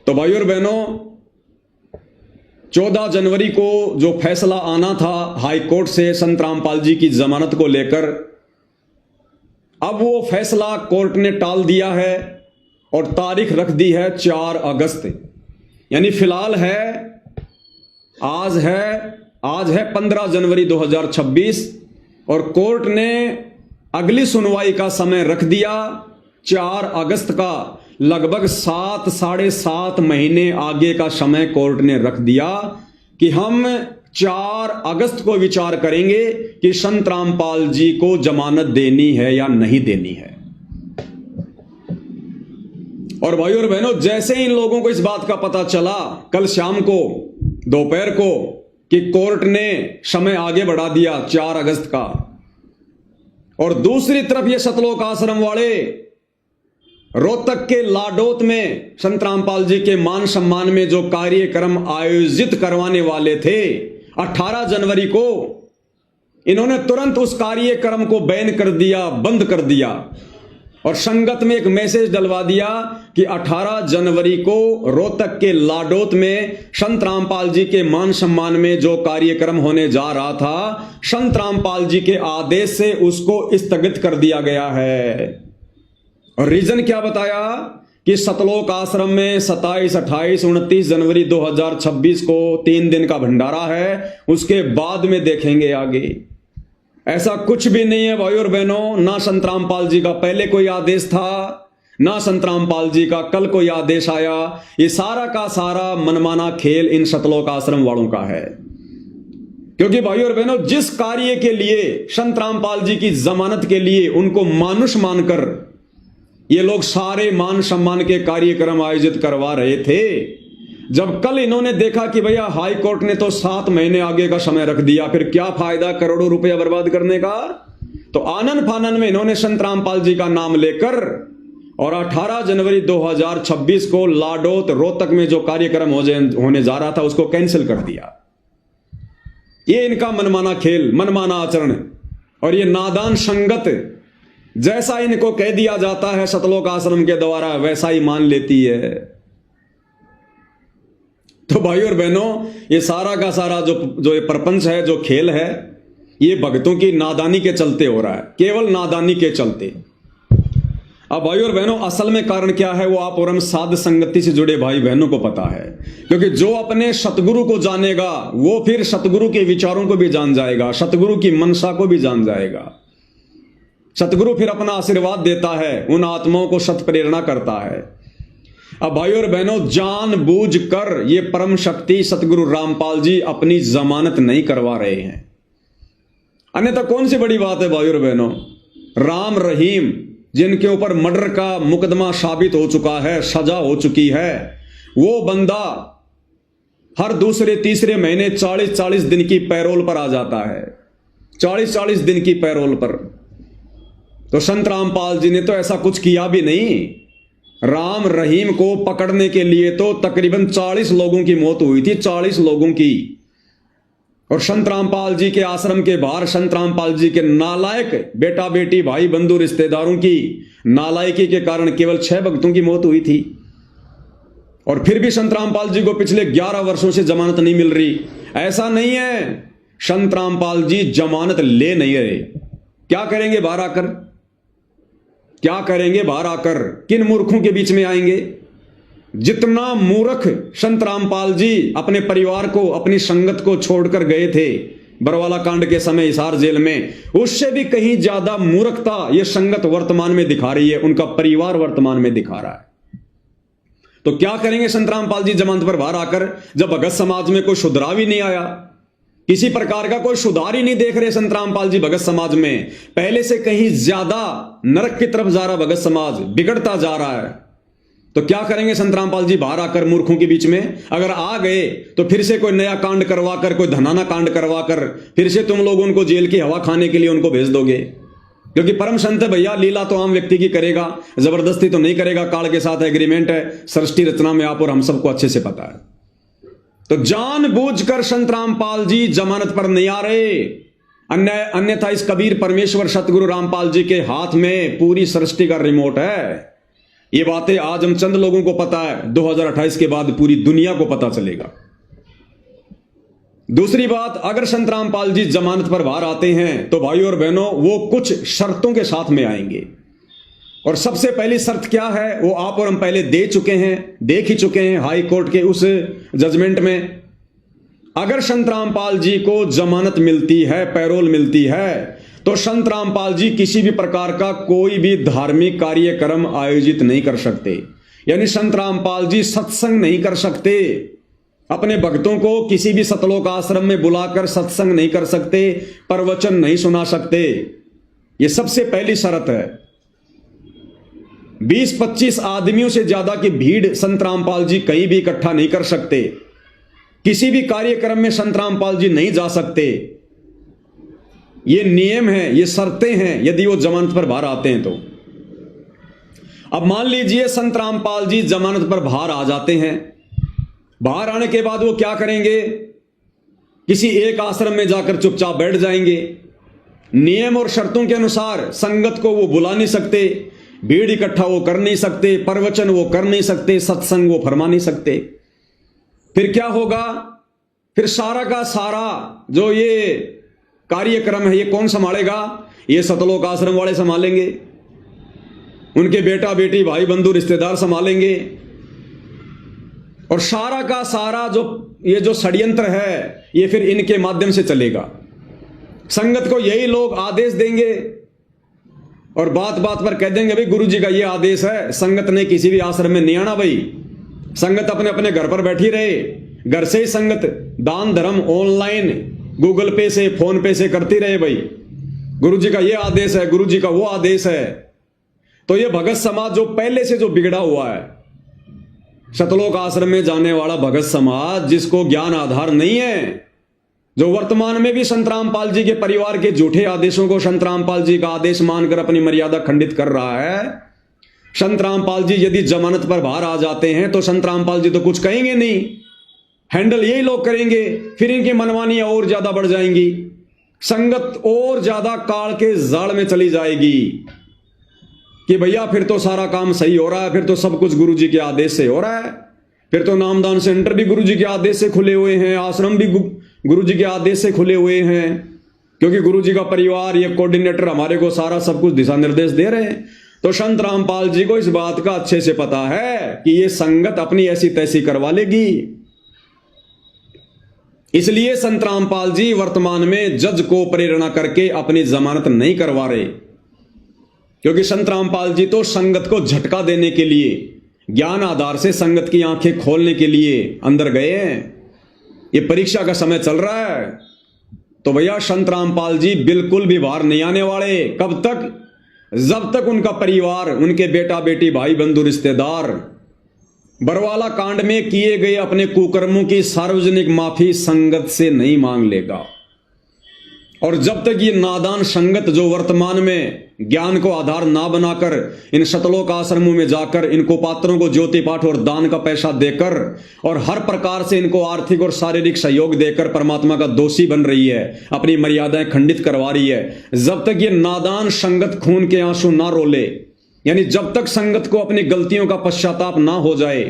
तो भाइयों और बहनों, 14 जनवरी को जो फैसला आना था हाई कोर्ट से संत रामपाल जी की जमानत को लेकर, अब वो फैसला कोर्ट ने टाल दिया है और तारीख रख दी है 4 अगस्त। यानी फिलहाल आज है 15 जनवरी 2026 और कोर्ट ने अगली सुनवाई का समय रख दिया 4 अगस्त का। लगभग 7-7.5 महीने आगे का समय कोर्ट ने रख दिया कि हम 4 अगस्त को विचार करेंगे कि संत रामपाल जी को जमानत देनी है या नहीं देनी है। और भाइयों और बहनों, जैसे इन लोगों को इस बात का पता चला कल शाम को दोपहर को कि कोर्ट ने समय आगे बढ़ा दिया 4 अगस्त का, और दूसरी तरफ ये सतलोक आश्रम वाले रोहतक के लाडोत में संत रामपाल जी के मान सम्मान में जो कार्यक्रम आयोजित करवाने वाले थे 18 जनवरी को, इन्होंने तुरंत उस कार्यक्रम को बैन कर दिया, बंद कर दिया और संगत में एक मैसेज डलवा दिया कि 18 जनवरी को रोहतक के लाडोत में संत रामपाल जी के मान सम्मान में जो कार्यक्रम होने जा रहा था, संत रामपाल जी के आदेश से उसको स्थगित कर दिया गया है। और रीजन क्या बताया कि सतलोक आश्रम में 27, 28, 29 जनवरी 2026 को 3 दिन का भंडारा है, उसके बाद में देखेंगे आगे। ऐसा कुछ भी नहीं है भाइयों और बहनों, ना संत रामपाल जी का पहले कोई आदेश था, ना संत रामपाल जी का कल कोई आदेश आया। ये सारा का सारा मनमाना खेल इन सतलोक आश्रम वालों का है। क्योंकि भाइयों और बहनों, जिस कार्य के लिए संत रामपाल जी की जमानत के लिए उनको मानुष मानकर ये लोग सारे मान सम्मान के कार्यक्रम आयोजित करवा रहे थे, जब कल इन्होंने देखा कि भैया हाई कोर्ट ने तो 7 महीने आगे का समय रख दिया, फिर क्या फायदा करोड़ों रुपया बर्बाद करने का। तो आनन फानन में इन्होंने संत रामपाल जी का नाम लेकर और 18 जनवरी 2026 को लाडोत रोहतक में जो कार्यक्रम होने जा रहा था उसको कैंसिल कर दिया। ये इनका मनमाना खेल, मनमाना आचरण और ये नादान संगत, जैसा इनको कह दिया जाता है सतलोक आश्रम के द्वारा वैसा ही मान लेती है। तो भाइयों और बहनों, ये सारा का सारा जो ये प्रपंच है, जो खेल है, ये भक्तों की नादानी के चलते हो रहा है, केवल नादानी के चलते। अब भाइयों और बहनों, असल में कारण क्या है वो आप और हम साध संगति से जुड़े भाई बहनों को पता है। क्योंकि जो अपने सतगुरु को जानेगा वो फिर सतगुरु के विचारों को भी जान जाएगा, सतगुरु की मनसा को भी जान जाएगा। सतगुरु फिर अपना आशीर्वाद देता है, उन आत्माओं को सत प्रेरणा करता है। अब भाइयों और बहनों, जानबूझकर ये परम शक्ति सतगुरु रामपाल जी अपनी जमानत नहीं करवा रहे हैं। अन्यथा कौन सी बड़ी बात है भाइयों और बहनों, राम रहीम जिनके ऊपर मर्डर का मुकदमा साबित हो चुका है, सजा हो चुकी है, वो बंदा हर दूसरे तीसरे महीने 40-40 दिन की पैरोल पर आ जाता है, 40-40 दिन की पैरोल पर। तो संत रामपाल जी ने तो ऐसा कुछ किया भी नहीं। राम रहीम को पकड़ने के लिए तो तकरीबन 40 लोगों की मौत हुई थी, 40 लोगों की। और संत रामपाल जी के आश्रम के बाहर संत रामपाल जी के नालायक बेटा बेटी भाई बंधु रिश्तेदारों की नालायकी के कारण केवल 6 भक्तों की मौत हुई थी। और फिर भी संत रामपाल जी को पिछले 11 वर्षों से जमानत नहीं मिल रही। ऐसा नहीं है, संत रामपाल जी जमानत ले नहीं रहे। क्या करेंगे बाहर आकर, क्या करेंगे बाहर आकर, किन मूर्खों के बीच में आएंगे। जितना मूर्ख संत रामपाल जी अपने परिवार को, अपनी संगत को छोड़कर गए थे बरवाला कांड के समय हिसार जेल में, उससे भी कहीं ज्यादा मूर्खता ये संगत वर्तमान में दिखा रही है, उनका परिवार वर्तमान में दिखा रहा है। तो क्या करेंगे संत रामपाल जी जमानत पर बाहर आकर, जब भगत समाज में कोई सुधराव ही नहीं आया, किसी प्रकार का कोई सुधार ही नहीं देख रहे संत रामपाल जी भगत समाज में। पहले से कहीं ज्यादा नरक की तरफ जा रहा भगत समाज, बिगड़ता जा रहा है। तो क्या करेंगे संत रामपाल जी बाहर आकर मूर्खों के बीच में। अगर आ गए तो फिर से कोई नया कांड करवाकर, कोई धनाना कांड करवाकर फिर से तुम लोग उनको जेल की हवा खाने के लिए उनको भेज दोगे। क्योंकि परम संत है भैया, लीला तो आम व्यक्ति की करेगा, जबरदस्ती तो नहीं करेगा। काल के साथ एग्रीमेंट है, सृष्टि रचना में आप और हम सबको अच्छे से पता है। तो जानबूझकर संत रामपाल जी जमानत पर नहीं आ रहे। अन्यथा इस कबीर परमेश्वर सतगुरु रामपाल जी के हाथ में पूरी सृष्टि का रिमोट है। ये बातें आज हम चंद लोगों को पता है, 2028 के बाद पूरी दुनिया को पता चलेगा। दूसरी बात, अगर संत रामपाल जी जमानत पर बाहर आते हैं तो भाइयों और बहनों वो कुछ शर्तों के साथ में आएंगे। और सबसे पहली शर्त क्या है वो आप और हम पहले देख ही चुके हैं हाई कोर्ट के उस जजमेंट में। अगर संत रामपाल जी को जमानत मिलती है, पैरोल मिलती है, तो संत रामपाल जी किसी भी प्रकार का कोई भी धार्मिक कार्यक्रम आयोजित नहीं कर सकते। यानी संत रामपाल जी सत्संग नहीं कर सकते, अपने भक्तों को किसी भी सतलोक आश्रम में बुलाकर सत्संग नहीं कर सकते, प्रवचन नहीं सुना सकते। यह सबसे पहली शर्त है। 20-25 आदमियों से ज्यादा की भीड़ संत रामपाल जी कहीं भी इकट्ठा नहीं कर सकते, किसी भी कार्यक्रम में संत रामपाल जी नहीं जा सकते। ये नियम है, ये शर्तें हैं यदि वो जमानत पर बाहर आते हैं तो। अब मान लीजिए संत रामपाल जी जमानत पर बाहर आ जाते हैं, बाहर आने के बाद वो क्या करेंगे? किसी एक आश्रम में जाकर चुपचाप बैठ जाएंगे। नियम और शर्तों के अनुसार संगत को वो बुला नहीं सकते, भीड़ इकट्ठा वो कर नहीं सकते, प्रवचन वो कर नहीं सकते, सत्संग वो फरमा नहीं सकते। फिर क्या होगा? फिर सारा का सारा जो ये कार्यक्रम है ये कौन संभालेगा? ये सतलोक आश्रम वाले संभालेंगे, उनके बेटा बेटी भाई बंधु रिश्तेदार संभालेंगे। और सारा का सारा ये जो षड्यंत्र है ये फिर इनके माध्यम से चलेगा। संगत को यही लोग आदेश देंगे और बात बात पर कह देंगे भाई गुरु जी का ये आदेश है, संगत ने किसी भी आश्रम में नहीं आना भाई, संगत अपने अपने घर पर बैठी रहे, घर से ही संगत दान धर्म ऑनलाइन गूगल पे से फोन पे से करती रहे भाई, गुरु जी का ये आदेश है, गुरु जी का वो आदेश है। तो ये भगत समाज जो पहले से जो बिगड़ा हुआ है, सतलोक आश्रम में जाने वाला भगत समाज जिसको ज्ञान आधार नहीं है, जो वर्तमान में भी संत रामपाल जी के परिवार के झूठे आदेशों को संत रामपाल जी का आदेश मानकर अपनी मर्यादा खंडित कर रहा है। संत रामपाल जी यदि जमानत पर बाहर आ जाते हैं तो संत रामपाल जी तो कुछ कहेंगे नहीं, हैंडल यही लोग करेंगे। फिर इनकी मनमानियां और ज्यादा बढ़ जाएंगी, संगत और ज्यादा काल के जाल में चली जाएगी कि भैया फिर तो सारा काम सही हो रहा है, फिर तो सब कुछ गुरु जी के आदेश से हो रहा है, फिर तो नामदान सेंटर भी गुरु जी के आदेश से खुले हुए हैं, आश्रम भी गुरु जी के आदेश से खुले हुए हैं, क्योंकि गुरु जी का परिवार ये कोऑर्डिनेटर हमारे को सारा सब कुछ दिशा निर्देश दे रहे हैं। तो संत रामपाल जी को इस बात का अच्छे से पता है कि ये संगत अपनी ऐसी तैसी करवा लेगी। इसलिए संत रामपाल जी वर्तमान में जज को प्रेरणा करके अपनी जमानत नहीं करवा रहे, क्योंकि संत रामपाल जी तो संगत को झटका देने के लिए, ज्ञान आधार से संगत की आंखें खोलने के लिए अंदर गए हैं। ये परीक्षा का समय चल रहा है, तो भैया संत रामपाल जी बिल्कुल भी बाहर नहीं आने वाले। कब तक? जब तक उनका परिवार, उनके बेटा बेटी भाई बंधु रिश्तेदार बरवाला कांड में किए गए अपने कुकर्मों की सार्वजनिक माफी संगत से नहीं मांग लेगा। और जब तक ये नादान संगत जो वर्तमान में ज्ञान को आधार ना बनाकर इन सतलोक आश्रमों में जाकर इनको पात्रों को ज्योति पाठ और दान का पैसा देकर और हर प्रकार से इनको आर्थिक और शारीरिक सहयोग देकर परमात्मा का दोषी बन रही है, अपनी मर्यादाएं खंडित करवा रही है, जब तक ये नादान संगत खून के आंसू ना रोले, यानी जब तक संगत को अपनी गलतियों का पश्चाताप ना हो जाए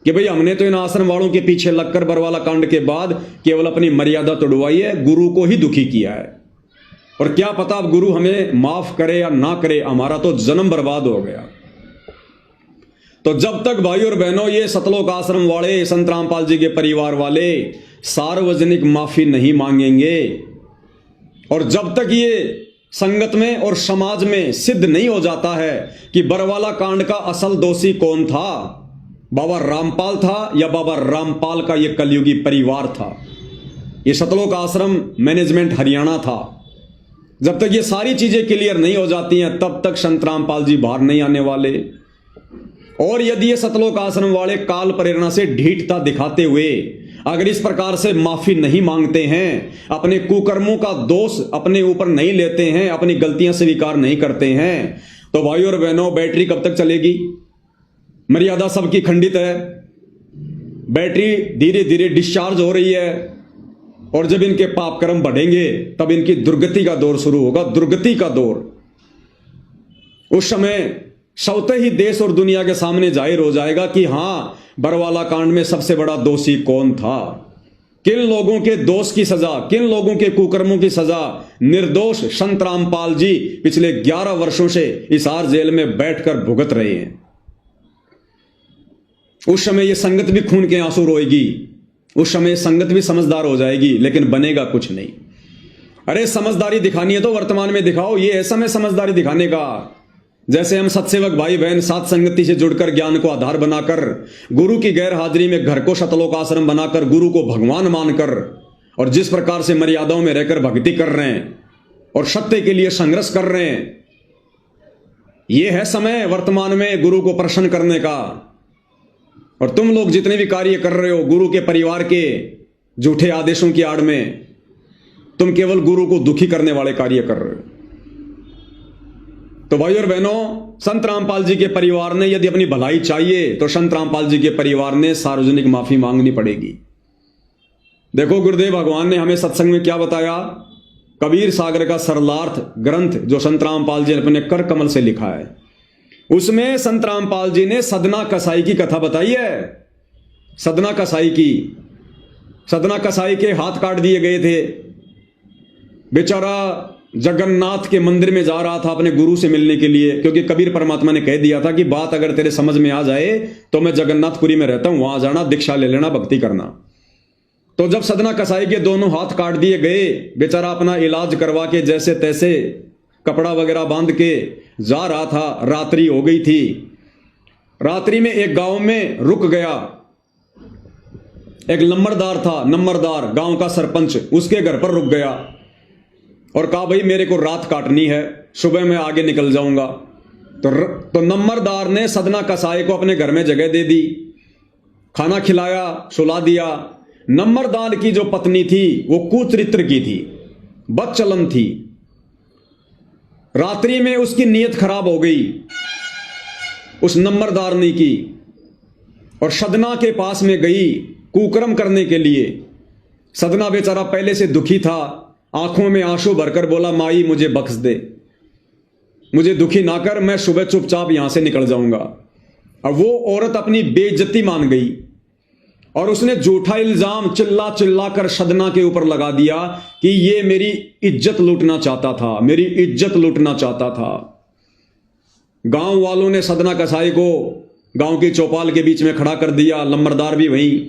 कि भाई हमने तो इन आश्रम वालों के पीछे लगकर बरवाला कांड के बाद केवल अपनी मर्यादा तोड़वाई है, गुरु को ही दुखी किया है, और क्या पता अब गुरु हमें माफ करे या ना करे, हमारा तो जन्म बर्बाद हो गया। तो जब तक भाई और बहनों ये सतलोक आश्रम वाले, संत रामपाल जी के परिवार वाले सार्वजनिक माफी नहीं मांगेंगे, और जब तक ये संगत में और समाज में सिद्ध नहीं हो जाता है कि बरवाला कांड का असल दोषी कौन था, बाबा रामपाल था या बाबा रामपाल का ये कलयुगी परिवार था, ये सतलोक आश्रम मैनेजमेंट हरियाणा था, जब तक ये सारी चीजें क्लियर नहीं हो जाती हैं तब तक संत रामपाल जी बाहर नहीं आने वाले। और यदि ये सतलोक आश्रम वाले काल प्रेरणा से ढीठता दिखाते हुए अगर इस प्रकार से माफी नहीं मांगते हैं, अपने कुकर्मों का दोष अपने ऊपर नहीं लेते हैं, अपनी गलतियां स्वीकार नहीं करते हैं, तो भाई और बहनों बैटरी कब तक चलेगी? मर्यादा सबकी खंडित है, बैटरी धीरे धीरे डिस्चार्ज हो रही है, और जब इनके पाप कर्म बढ़ेंगे तब इनकी दुर्गति का दौर शुरू होगा, दुर्गति का दौर। उस समय स्वतः ही देश और दुनिया के सामने जाहिर हो जाएगा कि हां, बरवाला कांड में सबसे बड़ा दोषी कौन था, किन लोगों के दोष की सजा, किन लोगों के कुकर्मों की सजा निर्दोष संत रामपाल जी पिछले 11 वर्षों से हिसार जेल में बैठकर भुगत रहे हैं। उस समय यह संगत भी खून के आंसू रोएगी, उस समय संगत भी समझदार हो जाएगी, लेकिन बनेगा कुछ नहीं। अरे समझदारी दिखानी है तो वर्तमान में दिखाओ, ये है समय समझदारी दिखाने का। जैसे हम सत्सेवक भाई बहन साथ संगति से जुड़कर ज्ञान को आधार बनाकर, गुरु की गैर हाजिरी में घर को शतलोक आश्रम बनाकर, गुरु को भगवान मानकर, और जिस प्रकार से मर्यादाओं में रहकर भक्ति कर रहे हैं और सत्य के लिए संघर्ष कर रहे हैं, यह है समय वर्तमान में गुरु को प्रसन्न करने का। और तुम लोग जितने भी कार्य कर रहे हो गुरु के परिवार के झूठे आदेशों की आड़ में, तुम केवल गुरु को दुखी करने वाले कार्य कर रहे हो। तो भाई और बहनों, संत रामपाल जी के परिवार ने यदि अपनी भलाई चाहिए तो संत रामपाल जी के परिवार ने सार्वजनिक माफी मांगनी पड़ेगी। देखो गुरुदेव भगवान ने हमें सत्संग में क्या बताया, कबीर सागर का सरलार्थ ग्रंथ जो संत रामपाल जी ने अपने कर कमल से लिखा है, उसमें संत रामपाल जी ने सदना कसाई की कथा बताई है। सदना कसाई की, सदना कसाई के हाथ काट दिए गए थे, बेचारा जगन्नाथ के मंदिर में जा रहा था अपने गुरु से मिलने के लिए, क्योंकि कबीर परमात्मा ने कह दिया था कि बात अगर तेरे समझ में आ जाए तो मैं जगन्नाथपुरी में रहता हूं, वहां जाना, दीक्षा ले लेना, भक्ति करना। तो जब सदना कसाई के दोनों हाथ काट दिए गए, बेचारा अपना इलाज करवा के जैसे तैसे कपड़ा वगैरह बांध के जा रहा था, रात्रि हो गई थी। रात्रि में एक गांव में रुक गया, एक नंबरदार था, नंबरदार गांव का सरपंच, उसके घर पर रुक गया और कहा भाई मेरे को रात काटनी है, सुबह मैं आगे निकल जाऊंगा। तो नंबरदार ने सदना कसाई को अपने घर में जगह दे दी, खाना खिलाया, सुला दिया। नंबरदार की जो पत्नी थी वो कुचरित्र की थी, बदचलन थी। रात्रि में उसकी नीयत खराब हो गई उस नंबरदार ने की, और सदना के पास में गई कुकर्म करने के लिए। सदना बेचारा पहले से दुखी था, आंखों में आंसू भरकर बोला, माई मुझे बख्श दे, मुझे दुखी ना कर, मैं सुबह चुपचाप यहां से निकल जाऊंगा। अब वो औरत अपनी बेइज्जती मान गई और उसने झूठा इल्जाम चिल्ला चिल्ला कर सदना के ऊपर लगा दिया कि ये मेरी इज्जत लूटना चाहता था, मेरी इज्जत लूटना चाहता था। गांव वालों ने सदना कसाई को गांव की चौपाल के बीच में खड़ा कर दिया, नंबरदार भी वहीं,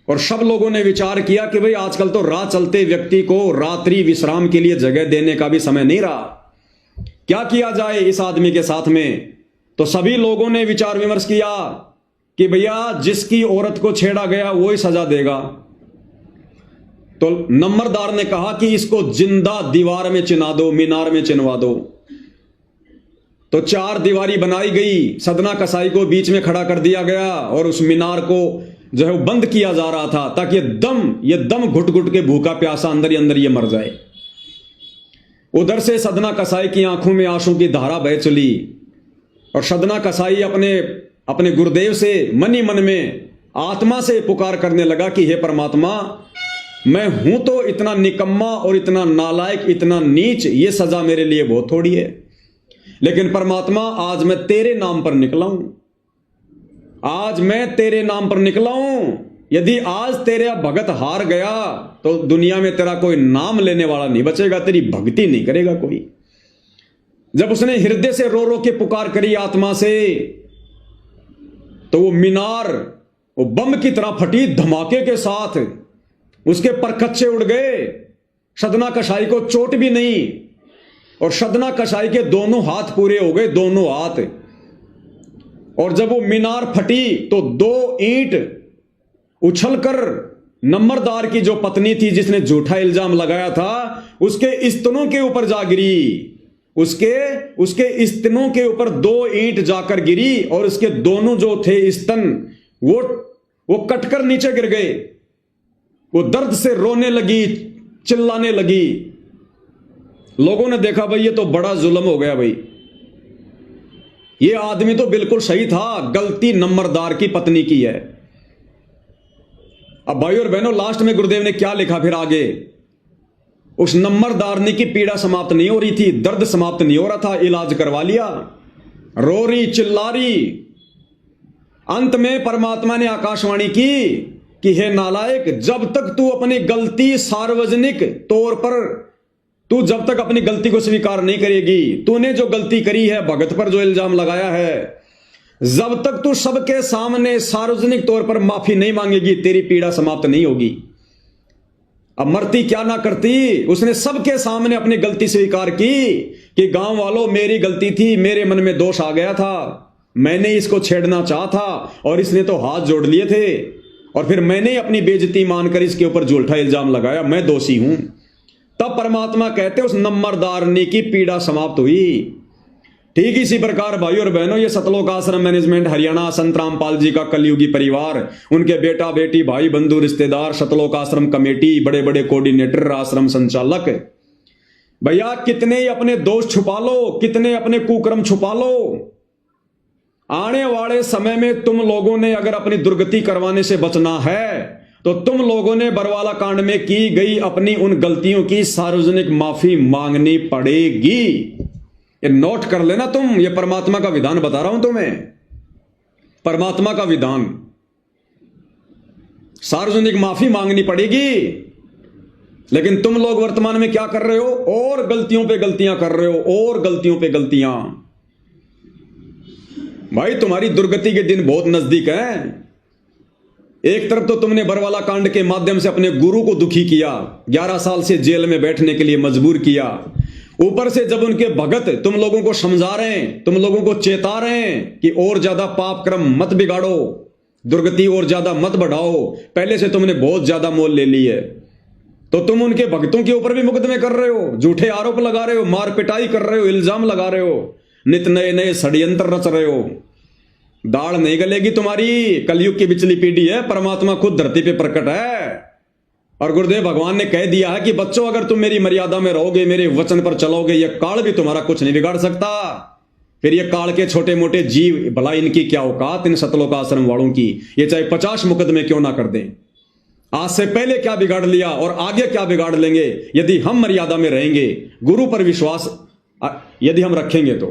और सब लोगों ने विचार किया कि भाई आजकल तो राह चलते व्यक्ति को रात्रि विश्राम के लिए जगह देने का भी समय नहीं रहा, क्या किया जाए इस आदमी के साथ में। तो सभी लोगों ने विचार विमर्श किया कि भैया जिसकी औरत को छेड़ा गया वो ही सजा देगा। तो नंबरदार ने कहा कि इसको जिंदा दीवार में चिना दो, मीनार में चिनवा दो। तो 4 दीवारी बनाई गई, सदना कसाई को बीच में खड़ा कर दिया गया और उस मीनार को जो है वो बंद किया जा रहा था ताकि ये दम घुट घुट के भूखा प्यासा अंदर ही अंदर ये मर जाए। उधर से सदना कसाई की आंखों में आंसू की धारा बह चली और सदना कसाई अपने गुरुदेव से मन ही मन में आत्मा से पुकार करने लगा कि हे परमात्मा, मैं हूं तो इतना निकम्मा और इतना नालायक, इतना नीच, ये सजा मेरे लिए बहुत थोड़ी है, लेकिन परमात्मा आज मैं तेरे नाम पर निकला हूं, आज मैं तेरे नाम पर निकला हूं। यदि आज तेरा भगत हार गया तो दुनिया में तेरा कोई नाम लेने वाला नहीं बचेगा, तेरी भक्ति नहीं करेगा कोई। जब उसने हृदय से रो रो के पुकार करी आत्मा से, तो वो मीनार वो बम की तरह फटी धमाके के साथ, उसके परखच्चे उड़ गए, सदना कसाई को चोट भी नहीं, और सदना कसाई के दोनों हाथ पूरे हो गए, दोनों हाथ। और जब वो मीनार फटी तो 2 ईंट उछलकर नंबरदार की जो पत्नी थी जिसने झूठा इल्जाम लगाया था उसके स्तनों के ऊपर जा गिरी, उसके स्तनों के ऊपर 2 ईंट जाकर गिरी और उसके दोनों जो थे स्तन वो कटकर नीचे गिर गए। वो दर्द से रोने लगी, चिल्लाने लगी। लोगों ने देखा भाई ये तो बड़ा जुल्म हो गया, भाई ये आदमी तो बिल्कुल सही था, गलती नंबरदार की पत्नी की है। अब भाई और बहनों, लास्ट में गुरुदेव ने क्या लिखा फिर आगे, उस नंबरदारनी की पीड़ा समाप्त नहीं हो रही थी, दर्द समाप्त नहीं हो रहा था, इलाज करवा लिया, रो रही, चिल्ला रही। अंत में परमात्मा ने आकाशवाणी की कि हे नालायक, जब तक तू अपनी गलती सार्वजनिक तौर पर, तू जब तक अपनी गलती को स्वीकार नहीं करेगी, तूने जो गलती करी है, भगत पर जो इल्जाम लगाया है, जब तक तू सबके सामने सार्वजनिक तौर पर माफी नहीं मांगेगी, तेरी पीड़ा समाप्त नहीं होगी। अब मरती क्या ना करती, उसने सबके सामने अपनी गलती स्वीकार की कि गांव वालों, मेरी गलती थी, मेरे मन में दोष आ गया था, मैंने इसको छेड़ना चाहा था और इसने तो हाथ जोड़ लिए थे, और फिर मैंने अपनी बेइज्जती मानकर इसके ऊपर झूठा इल्जाम लगाया, मैं दोषी हूं। तब परमात्मा कहते उस नंबरदारनी की पीड़ा समाप्त हुई। ठीक इसी प्रकार भाई और बहनों, ये सतलोक आश्रम मैनेजमेंट हरियाणा, संत रामपाल जी का कलयुगी परिवार, उनके बेटा बेटी, भाई बंधु रिश्तेदार, सतलोक आश्रम कमेटी, बड़े बड़े कोऑर्डिनेटर, आश्रम संचालक, भैया कितने ही अपने दोष छुपा लो, कितने अपने कुकर्म छुपा लो, आने वाले समय में तुम लोगों ने अगर अपनी दुर्गति करवाने से बचना है तो तुम लोगों ने बरवाला कांड में की गई अपनी उन गलतियों की सार्वजनिक माफी मांगनी पड़ेगी। ये नोट कर लेना तुम, ये परमात्मा का विधान बता रहा हूं तुम्हें, परमात्मा का विधान, सार्वजनिक माफी मांगनी पड़ेगी। लेकिन तुम लोग वर्तमान में क्या कर रहे हो, और गलतियों पे गलतियां कर रहे हो, और गलतियों पे गलतियां। भाई तुम्हारी दुर्गति के दिन बहुत नजदीक हैं। एक तरफ तो तुमने बरवाला कांड के माध्यम से अपने गुरु को दुखी किया, 11 साल से जेल में बैठने के लिए मजबूर किया, ऊपर से जब उनके भगत तुम लोगों को समझा रहे हैं, तुम लोगों को चेता रहे हैं कि और ज्यादा पाप क्रम मत बिगाड़ो, दुर्गति और ज्यादा मत बढ़ाओ, पहले से तुमने बहुत ज्यादा मोल ले ली है, तो तुम उनके भक्तों के ऊपर भी मुकदमे कर रहे हो, झूठे आरोप लगा रहे हो, मार पिटाई कर रहे हो, इल्जाम लगा रहे हो, नित नए नए षड्यंत्र रच रहे हो। दाढ़ नहीं गलेगी तुम्हारी, कलयुग की बिचली पीढ़ी है, परमात्मा खुद धरती पे प्रकट है। और गुरुदेव भगवान ने कह दिया है कि बच्चों, अगर तुम मेरी मर्यादा में रहोगे, मेरे वचन पर चलोगे, यह काल भी तुम्हारा कुछ नहीं बिगाड़ सकता। फिर ये काल के छोटे मोटे जीव, भला इनकी क्या औकात, इन सतलोक आश्रम वालों की, ये चाहे 50 मुकदमे क्यों ना कर दें। आज से पहले क्या बिगाड़ लिया और आगे क्या बिगाड़ लेंगे, यदि हम मर्यादा में रहेंगे, गुरु पर विश्वास यदि हम रखेंगे तो।